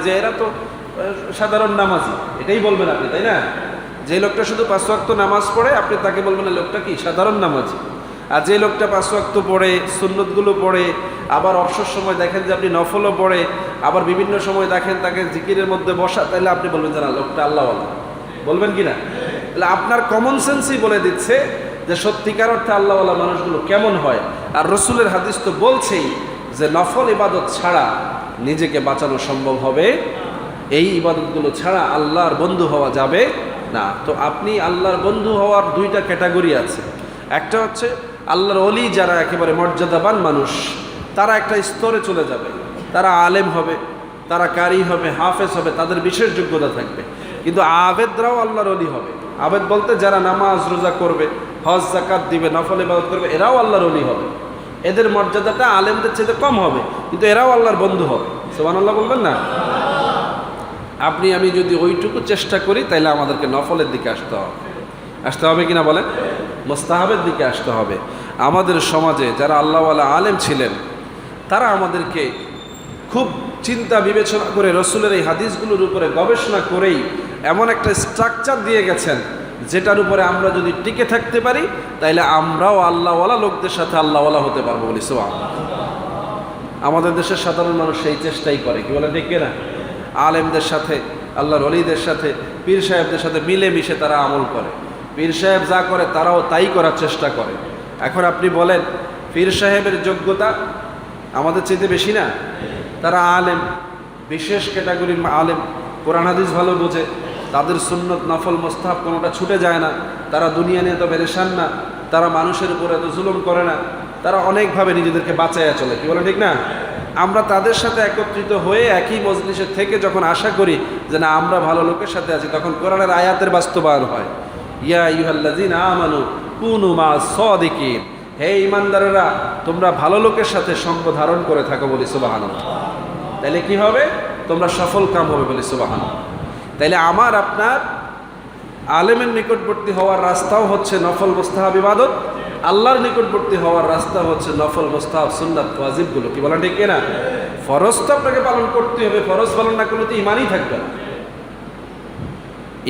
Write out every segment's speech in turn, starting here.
যে এরা তো সাধারণ নামাজি, এটাই বলবেন আপনি, তাই না? যে লোকটা শুধু 5 ওয়াক্ত নামাজ পড়ে আপনি তাকে বলবেন না লোকটা কি সাধারণ নামাজি। আর যে লোকটা 5 ওয়াক্ত পড়ে, সুন্নতগুলো পড়ে, আবার অবসর সময় দেখেন যে আপনি নফলও পড়ে, আবার বিভিন্ন সময় দেখেন তাকে জিকিরের মধ্যে বসা, তাহলে আপনি বলবেন যে না লোকটা আল্লাহওয়ালা, বলবেন কি না? তাহলে আপনার কমন সেন্সই বলে দিচ্ছে যে সত্যিকার অর্থে আল্লাহওয়ালা মানুষগুলো কেমন হয়। আর রসুলের হাদিস তো বলছেই যে নফল ইবাদত ছাড়া নিজেকে বাঁচানো সম্ভব হবে, এই ইবাদতগুলো ছাড়া আল্লাহর বন্ধু হওয়া যাবে না। তো আপনি আল্লাহর বন্ধু হওয়ার 2টা ক্যাটাগরি আছে। একটা হচ্ছে আল্লাহর ওলি, যারা একেবারে মর্যাদাবান মানুষ, তারা একটা স্তরে চলে যাবে, তারা আলেম হবে, তারা কারি হবে, হাফেজ হবে, তাদের বিশেষ যোগ্যতা থাকবে। কিন্তু আবেদরাও আল্লাহর ওলি হবে। আবেদ বলতে যারা নামাজ রোজা করবে, হজ যাকাত দিবে, নফল ইবাদত করবে, এরাও আল্লাহর ওলি হবে। এদের মর্যাদাটা আলেমদের চেয়ে কম হবে, কিন্তু এরাও আল্লাহর বন্ধু হবে। সুবহানাল্লাহ বলবেন না? আপনি আমি যদি ওইটুকু চেষ্টা করি তাহলে আমাদেরকে নফলের দিকে আসতে হবে কিনা বলেন? মুস্তাহাবের দিকে আসতে হবে। আমাদের সমাজে যারা আল্লাহওয়ালা আলেম ছিলেন তারা আমাদেরকে খুব চিন্তা বিবেচনা করে রসুলের এই হাদিসগুলোর উপরে গবেষণা করেই এমন একটা স্ট্রাকচার দিয়ে গেছেন যেটার উপরে আমরা যদি টিকে থাকতে পারি তাইলে আমরাও আল্লাহওয়ালা লোকদের সাথে আল্লাহওয়ালা হতে পারবো বলি সুবহানাল্লাহ। আমাদের দেশের সাধারণ মানুষ সেই চেষ্টাই করে, কি বলে ঠিক না? আলেমদের সাথে, আল্লাহর ওলিদের সাথে, পীর সাহেবদের সাথে মিলেমিশে তারা আমল করে। পীর সাহেব যা করে তারাও তাই করার চেষ্টা করে। এখন আপনি বলেন পীর সাহেবের যোগ্যতা আমাদের চাইতে বেশি না? তারা আলেম, বিশেষ ক্যাটাগরির আলেম, কোরআন হাদিস ভালো বোঝে, তাদের সুন্নত নফল মোস্তাহাব কোনোটা ছুটে যায় না, তারা দুনিয়া নিয়ে এত পেরেশান না, তারা মানুষের উপর এত জুলুম করে না, তারা অনেকভাবে নিজেদেরকে বাঁচাইয়া চলে, কি বলে ঠিক না? আমরা তাদের সাথে একত্রিত হয়ে একই মজলিসের থেকে যখন আশা করি যে না আমরা ভালো লোকের সাথে আছি, তখন কোরআনের আয়াতের বাস্তবায়ন হয়। ইয়া আইয়ুহাল্লাযীনা আমানু কুনু মা'আস সাদিকিন, হে ঈমানদারেরা তোমরা ভালো লোকের সাথে সঙ্গ ধারণ করে থাকো বলি সুবহানাল্লাহ। তাইলে কি হবে? তোমরা সফল কাম হবে বলি সুবহানাল্লাহ। তাইলে আমার আপনার আলেমের নিকটবর্তী হওয়ার রাস্তাও হচ্ছে নফল মুস্তাহাব ইবাদত, আল্লাহর নিকটবর্তী হওয়ার রাস্তা হচ্ছে নফল মুস্তাহাব সুন্নাত ওয়াজিবগুলো, কি বলেন ঠিক না? ফরজ তো আপনাকে পালন করতে হবে, ফরজ পালন না করলে তো ইমানই থাকবে না।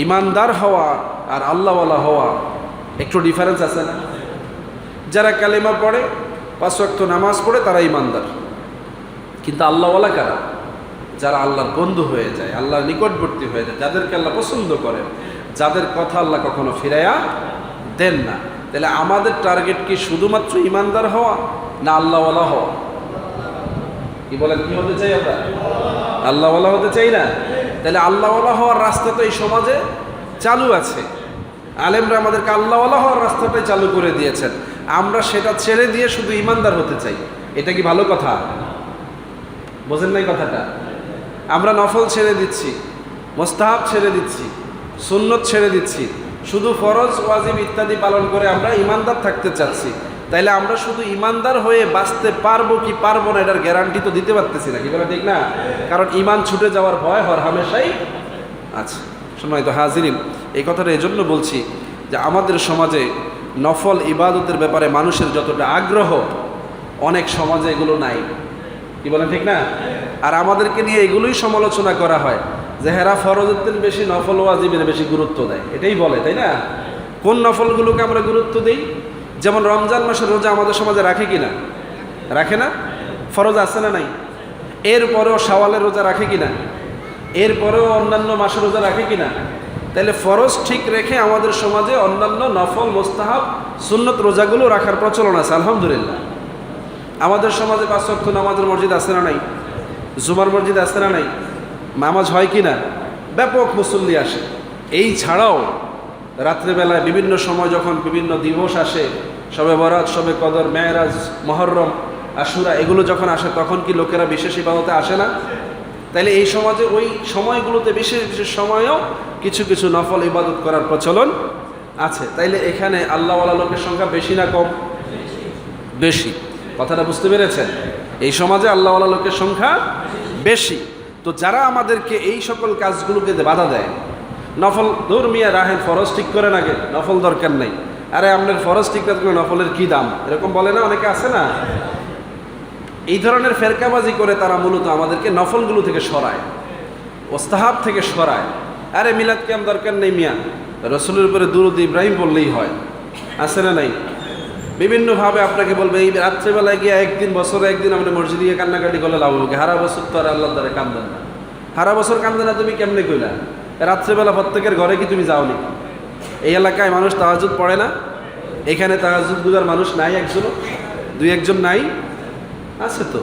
ইমানদার হওয়া আর আল্লাহওয়ালা হওয়া একটু ডিফারেন্স আছে না? যারা কালেমা পড়ে, 5 ওয়াক্ত নামাজ পড়ে, তারা ইমানদার। কিন্তু আল্লাহওয়ালা কারা? যারা আল্লাহর বন্ধু হয়ে যায়, আল্লাহর নিকটবর্তী হয়ে যায়, যাদেরকে আল্লাহ পছন্দ করেন, যাদের কথা আল্লাহ কখনো ফিরাইয়া দেন না। তাহলে আমাদের টার্গেট কি শুধুমাত্র ইমানদার হওয়া না আল্লাহওয়ালা হওয়া? কি বলেন, কি হতে চাই আমরা? আল্লাহওয়ালা হতে চাই না? তাহলে আল্লাহওয়ালা হওয়ার রাস্তা তো এই সমাজে চালু আছে। আলেমরা আমাদেরকে আল্লাহওয়ালা হওয়ার রাস্তাটাই চালু করে দিয়েছেন। আমরা সেটা ছেড়ে দিয়ে শুধু ইমানদার হতে চাই। এটা কি ভালো কথা? বোঝেন নাই কথাটা? আমরা নফল ছেড়ে দিচ্ছি, মুস্তাহাব ছেড়ে দিচ্ছি, সুন্নত ছেড়ে দিচ্ছি, শুধু ফরজ ওয়াজিব ইত্যাদি পালন করে আমরা ইমানদার থাকতে চাচ্ছি। তাইলে আমরা শুধু ইমানদার হয়ে বাঁচতে পারবো কি পারবো না এটার গ্যারান্টি তো দিতে পারতেছি না, কি বলে ঠিক না? কারণ ইমান ছুটে যাওয়ার ভয় হর হামেশাই আছে। সম্মানিত হাজিরিন, এই কথাটা এজন্য বলছি যে আমাদের সমাজে নফল ইবাদতের ব্যাপারে মানুষের যতটা আগ্রহ, অনেক সমাজে এগুলো নাই, কি বলেন ঠিক না? আর আমাদেরকে নিয়ে এগুলোই সমালোচনা করা হয় যে হেরা ফরজের বেশি নফল ওয়াজিবের বেশি গুরুত্ব দেয়, এটাই বলে, তাই না? কোন নফলগুলোকে আমরা গুরুত্ব দিই? যেমন রমজান মাসের রোজা আমাদের সমাজে রাখে কিনা? রাখে না? ফরজ আছে না নাই? এরপরেও শাওয়ালের রোজা রাখে কিনা? এরপরেও অন্যান্য মাসের রোজা রাখে কিনা? তাহলে ফরজ ঠিক রেখে আমাদের সমাজে অন্যান্য নফল মোস্তাহাব সুন্নত রোজাগুলো রাখার প্রচলন আছে, আলহামদুলিল্লাহ। আমাদের সমাজে 5 ওয়াক্ত নামাজের মসজিদ আছে না নাই? জুমার মসজিদ আছে না নাই? নামাজ হয় কি না? ব্যাপক মুসল্লি আসে। এই ছাড়াও রাত্রেবেলায় বিভিন্ন সময় যখন বিভিন্ন দিবস আসে, শবে বরাত, শবে কদর, মেরাজ, মুহররম, আশুরা, এগুলো যখন আসে তখন কি লোকেরা বিশেষ ইবাদতে আসে না? তাইলে এই সমাজে ওই সময়গুলোতে বিশেষ বিশেষ সময়েও কিছু কিছু নফল ইবাদত করার প্রচলন আছে। তাইলে এখানে আল্লাহওয়ালা লোকের সংখ্যা বেশি না কম? বেশি। কথাটা বুঝতে পেরেছেন? এই সমাজে আল্লাহওয়ালা লোকের সংখ্যা বেশি। তো যারা আমাদেরকে এই সকল কাজগুলোকে বাধা দেয়, নফল ধর্মিয়া রাহেন, ফরজ ঠিক করেন আগে, নফল দরকার নেই, আরে আপনার ফরজ ঠিক করে নফলের কি দাম, এরকম বলে না অনেকে, আছে না? এই ধরনের ফেরকাবাজি করে তারা মূলত আমাদেরকে নফলগুলো থেকে সরায়। ওস্তাহাব থেকে সরায়। আরে মিলাদ কিয়াম দরকার নেই মিয়া, রসুলের উপরে দুরূদ ইব্রাহিম বললেই হয়, আছে না নাই? বিভিন্নভাবে আপনাকে বলবে এই রাত্রেবেলায় গিয়ে একদিন, বছরে একদিন আপনি মসজিদে গিয়ে কান্নাকাটি করলে লাভ হবে। হারা বছর তো আর আল্লাহর দ্বারা কান্দেন না। হারা বছর কান্দে না তুমি কেমনে কইলা? রাত্রেবেলা প্রত্যেকের ঘরে কি তুমি যাও নাকি? এই এলাকায় মানুষ তাহাজ্জুদ পড়ে না? এখানে তাহাজ্জুদ গুজার মানুষ নাই একজনও? দুই একজন নাই? আছে তো।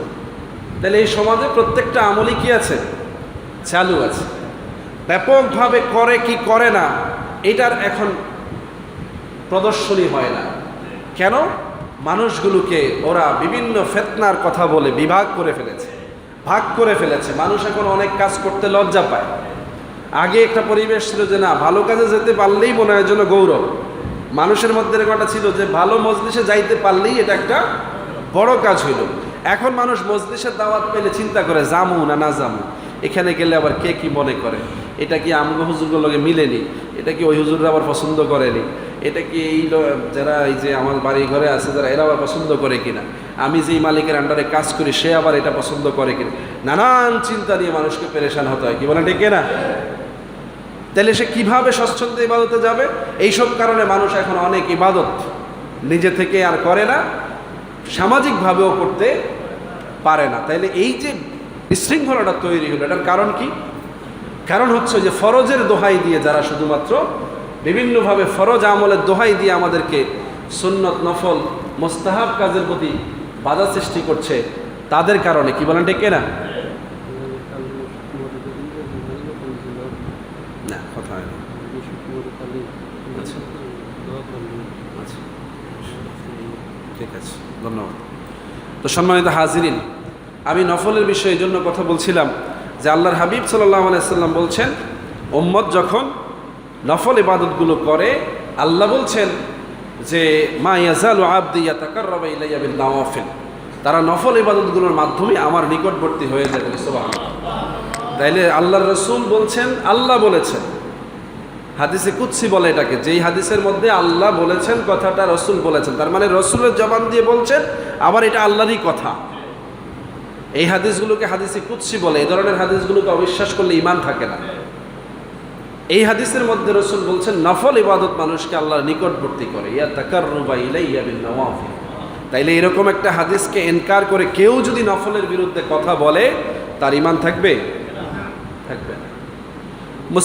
তাহলে এই সমাজে প্রত্যেকটা আমলই কি আছে? চালু আছে। ব্যাপকভাবে করে কি করে না এটার এখন প্রদর্শনী হয় না। কেন? মানুষগুলোকে ওরা বিভিন্ন ফিতনার কথা বলে বিভাগ করে ফেলেছে, ভাগ করে ফেলেছে। মানুষ এখন অনেক কাজ করতে লজ্জা পায়। আগে একটা পরিবেশ ছিল যে না, ভালো কাজে যেতে পারলেই মনে হয় জন্য গৌরব। মানুষের মধ্যে এরকম একটা ছিল যে ভালো মজলিসে যাইতে পারলেই এটা একটা বড় কাজ হইল। এখন মানুষ মজলিসের দাওয়াত পেলে চিন্তা করে জামু না না জামু, এখানে গেলে আবার কে কি মনে করে, এটা কি আমগো হুজুরগুলোর লগে মিলেনি, এটা কি ওই হুজুররা আবার পছন্দ করেনি, এটা কি এই যারা এই যে আমার বাড়ি ঘরে আছে যারা এরা আবার পছন্দ করে কিনা, আমি যেই মালিকের আন্ডারে কাজ করি সে আবার এটা পছন্দ করে কিনা, নানান চিন্তা নিয়ে মানুষকে পেরেশান হতে হয়। কি বলেন ঠিক না? তাহলে সে কিভাবে স্বচ্ছন্দে ইবাদতে যাবে? এইসব কারণে মানুষ এখন অনেক ইবাদত নিজে থেকে আর করে না, সামাজিকভাবেও করতে পারে না। তাইলে এই যে বিশৃঙ্খলাটা তৈরি হলো, এটার কারণ কি? কারণ হচ্ছে যে ফরজের দোহাই দিয়ে যারা শুধুমাত্র বিভিন্নভাবে ফরজ আমলের দোহাই দিয়ে আমাদেরকে সুন্নত, নফল, মোস্তাহাব কাজের প্রতি বাধা সৃষ্টি করছে, তাদের কারণে। কি বলেন ঠিক না? না, কথা হয় না। আচ্ছা, আচ্ছা, ঠিক আছে, ধন্যবাদ। তো সম্মানিত হাজিরিন, আমি নফলের বিষয়ে এই জন্য কথা বলছিলাম যে আল্লাহর হাবিব সাল্লাল্লাহু আলাইহি সাল্লাম বলছেন, উম্মত যখন নফল ইবাদতগুলো করে, আল্লাহ বলছেন যে মা ইয়াজালু আবদি ইয়াতাকাররাবু ইলাইয়া বিন নওয়াফিল, তারা নফল ইবাদতগুলোর মাধ্যমে আমার নিকটবর্তী হয়ে যাবে। সুবহানাল্লাহ। তাইলে আল্লাহর রাসূল বলছেন, আল্লাহ বলেছেন, হাদিসে কুদসি বলে এটাকে, যেই হাদিসের মধ্যে আল্লাহ বলেছেন কথাটা রাসূল বলেছেন, তার মানে রাসূলের জবান দিয়ে বলছেন, আবার এটা আল্লাহরই কথা। এই হাদিসগুলোকে হাদিসে কুদসি বলে। এই ধরনের হাদিসগুলোকে অবিশ্বাস করলে ঈমান থাকে না। এই হাদিসের মধ্যে রাসূল বলছেন নফল ইবাদত মানুষকে আল্লাহর নিকটবর্তী করে, ইয়াতাকাররাবু ইলাইয়া বিন নওয়াফিল। তাইলে এরকম একটা হাদিসকে ইনকার করে কেউ যদি নফলের বিরুদ্ধে কথা বলে, তার ঈমান থাকবে?